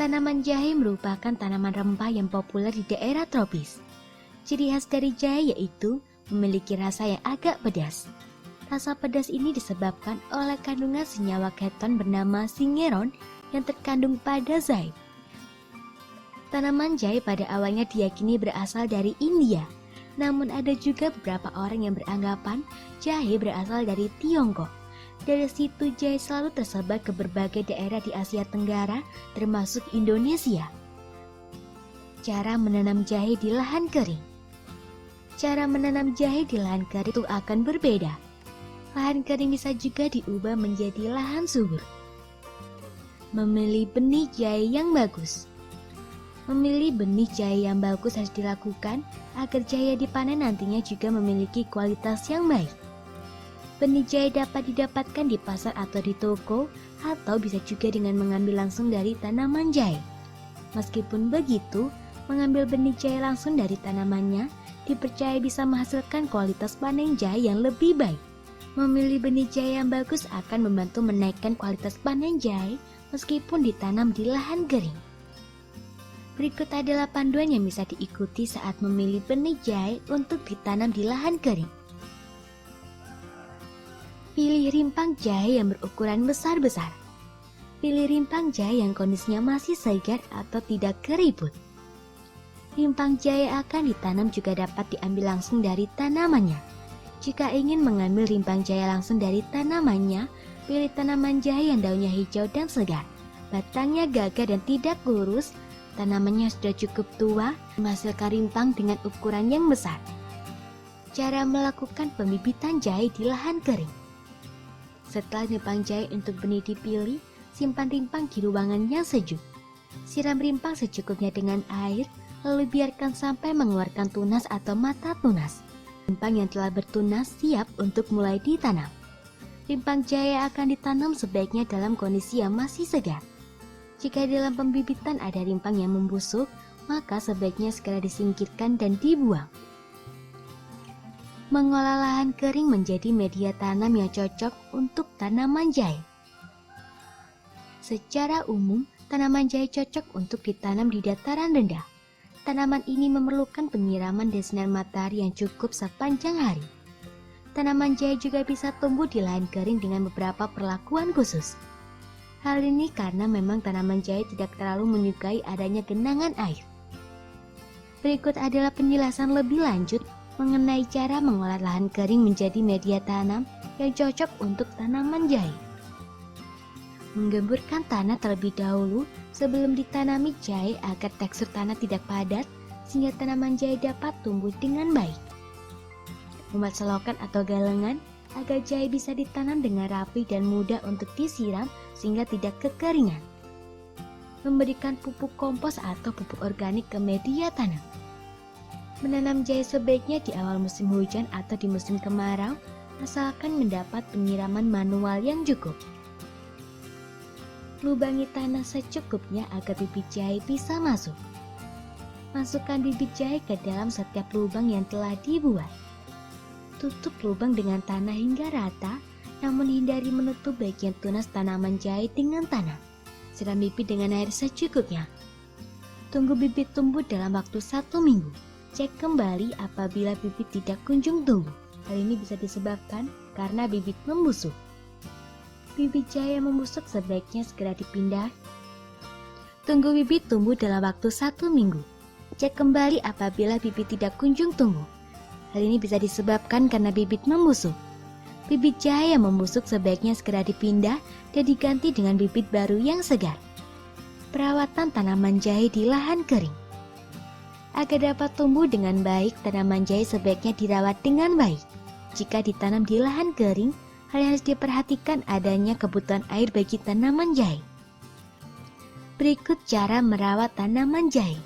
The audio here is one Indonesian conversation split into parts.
Tanaman jahe merupakan tanaman rempah yang populer di daerah tropis. Ciri khas dari jahe yaitu memiliki rasa yang agak pedas. Rasa pedas ini disebabkan oleh kandungan senyawa keton bernama singeron yang terkandung pada zaid. Tanaman jahe pada awalnya diyakini berasal dari India, namun ada juga beberapa orang yang beranggapan jahe berasal dari Tiongkok. Dari situ jahe selalu tersebar ke berbagai daerah di Asia Tenggara, termasuk Indonesia. Cara menanam jahe di lahan kering. Cara menanam jahe di lahan kering itu akan berbeda. Lahan kering bisa juga diubah menjadi lahan subur. Memilih benih jahe yang bagus. Memilih benih jahe yang bagus harus dilakukan agar jahe dipanen nantinya juga memiliki kualitas yang baik. Benih jahe dapat didapatkan di pasar atau di toko, atau bisa juga dengan mengambil langsung dari tanaman jahe. Meskipun begitu, mengambil benih jahe langsung dari tanamannya dipercaya bisa menghasilkan kualitas panen jahe yang lebih baik. Memilih benih jahe yang bagus akan membantu menaikkan kualitas panen jahe meskipun ditanam di lahan kering. Berikut adalah panduan yang bisa diikuti saat memilih benih jahe untuk ditanam di lahan kering. Pilih rimpang jahe yang berukuran besar-besar. Pilih rimpang jahe yang kondisinya masih segar atau tidak keriput. Rimpang jahe akan ditanam juga dapat diambil langsung dari tanamannya. Jika ingin mengambil rimpang jahe langsung dari tanamannya, pilih tanaman jahe yang daunnya hijau dan segar, batangnya gagah dan tidak kurus. Tanamannya sudah cukup tua, menghasilkan rimpang dengan ukuran yang besar. Cara melakukan pembibitan jahe di lahan kering. Setelah rimpang jahe untuk benih dipilih, simpan rimpang di ruangan yang sejuk. Siram rimpang secukupnya dengan air, lalu biarkan sampai mengeluarkan tunas atau mata tunas. Rimpang yang telah bertunas siap untuk mulai ditanam. Rimpang jahe akan ditanam sebaiknya dalam kondisi yang masih segar. Jika dalam pembibitan ada rimpang yang membusuk, maka sebaiknya segera disingkirkan dan dibuang. Mengolah lahan kering menjadi media tanam yang cocok untuk tanaman jahe. Secara umum, tanaman jahe cocok untuk ditanam di dataran rendah. Tanaman ini memerlukan penyiraman dan sinar matahari yang cukup sepanjang hari. Tanaman jahe juga bisa tumbuh di lahan kering dengan beberapa perlakuan khusus. Hal ini karena memang tanaman jahe tidak terlalu menyukai adanya genangan air. Berikut adalah penjelasan lebih lanjut mengenai cara mengolah lahan kering menjadi media tanam yang cocok untuk tanaman jahe. Menggemburkan tanah terlebih dahulu sebelum ditanami jahe agar tekstur tanah tidak padat sehingga tanaman jahe dapat tumbuh dengan baik. Membuat selokan atau galengan agar jahe bisa ditanam dengan rapi dan mudah untuk disiram sehingga tidak kekeringan. Memberikan pupuk kompos atau pupuk organik ke media tanam. Menanam jahe sebaiknya di awal musim hujan atau di musim kemarau, asalkan mendapat penyiraman manual yang cukup. Lubangi tanah secukupnya agar bibit jahe bisa masuk. Masukkan bibit jahe ke dalam setiap lubang yang telah dibuat. Tutup lubang dengan tanah hingga rata, namun hindari menutup bagian tunas tanaman jahe dengan tanah. Siram bibit dengan air secukupnya. Tunggu bibit tumbuh dalam waktu 1 minggu. Cek kembali apabila bibit tidak kunjung tumbuh. Hal ini bisa disebabkan karena bibit membusuk. Bibit jahe yang membusuk sebaiknya segera dipindah. Tunggu bibit tumbuh dalam waktu 1 minggu. Cek kembali apabila bibit tidak kunjung tumbuh. Hal ini bisa disebabkan karena bibit membusuk. Bibit jahe yang membusuk sebaiknya segera dipindah dan diganti dengan bibit baru yang segar. Perawatan tanaman jahe di lahan kering. Agar dapat tumbuh dengan baik, tanaman jahe sebaiknya dirawat dengan baik. Jika ditanam di lahan kering, hal yang harus diperhatikan adanya kebutuhan air bagi tanaman jahe. Berikut cara merawat tanaman jahe.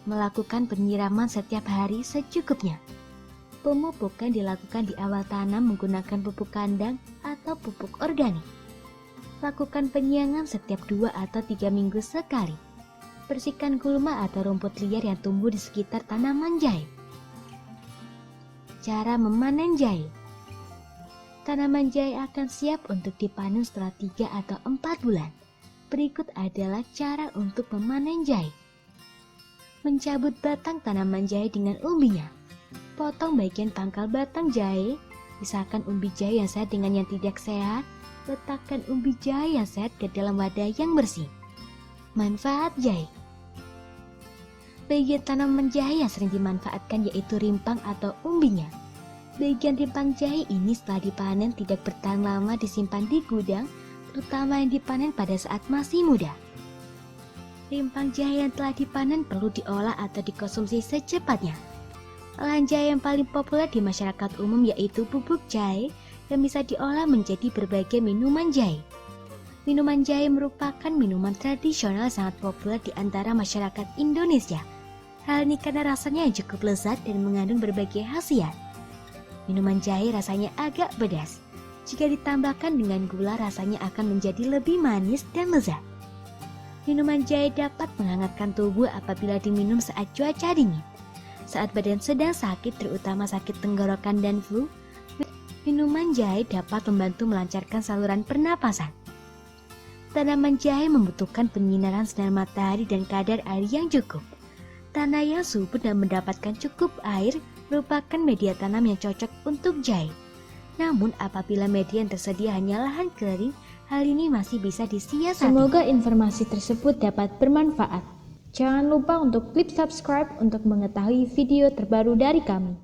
Melakukan penyiraman setiap hari secukupnya. Pemupukan dilakukan di awal tanam menggunakan pupuk kandang atau pupuk organik. Lakukan penyiangan setiap 2 atau 3 minggu sekali. Bersihkan gulma atau rumput liar yang tumbuh di sekitar tanaman jahe. Cara memanen jahe. Tanaman jahe akan siap untuk dipanen setelah 3 atau 4 bulan. berikut adalah cara untuk memanen jahe. Mencabut batang tanaman jahe dengan umbinya. Potong bagian pangkal batang jahe, pisahkan umbi jahe yang sehat dengan yang tidak sehat. Letakkan umbi jahe yang sehat ke dalam wadah yang bersih. Manfaat jahe. Bagian tanaman jahe yang sering dimanfaatkan yaitu rimpang atau umbinya. Bagian rimpang jahe ini setelah dipanen tidak bertahan lama disimpan di gudang, terutama yang dipanen pada saat masih muda. Rimpang jahe yang telah dipanen perlu diolah atau dikonsumsi secepatnya. Olahan jahe yang paling populer di masyarakat umum yaitu bubuk jahe yang bisa diolah menjadi berbagai minuman jahe. Minuman jahe merupakan minuman tradisional sangat populer di antara masyarakat Indonesia. Hal ini karena rasanya yang cukup lezat dan mengandung berbagai khasiat. Minuman jahe rasanya agak pedas. Jika ditambahkan dengan gula rasanya akan menjadi lebih manis dan lezat. Minuman jahe dapat menghangatkan tubuh apabila diminum saat cuaca dingin. Saat badan sedang sakit terutama sakit tenggorokan dan flu, minuman jahe dapat membantu melancarkan saluran pernapasan. Tanaman jahe membutuhkan penyinaran sinar matahari dan kadar air yang cukup. Tanah yang subur dan mendapatkan cukup air merupakan media tanam yang cocok untuk jahe. Namun apabila media yang tersedia hanya lahan kering, hal ini masih bisa disiasati. Semoga informasi tersebut dapat bermanfaat. Jangan lupa untuk klik subscribe untuk mengetahui video terbaru dari kami.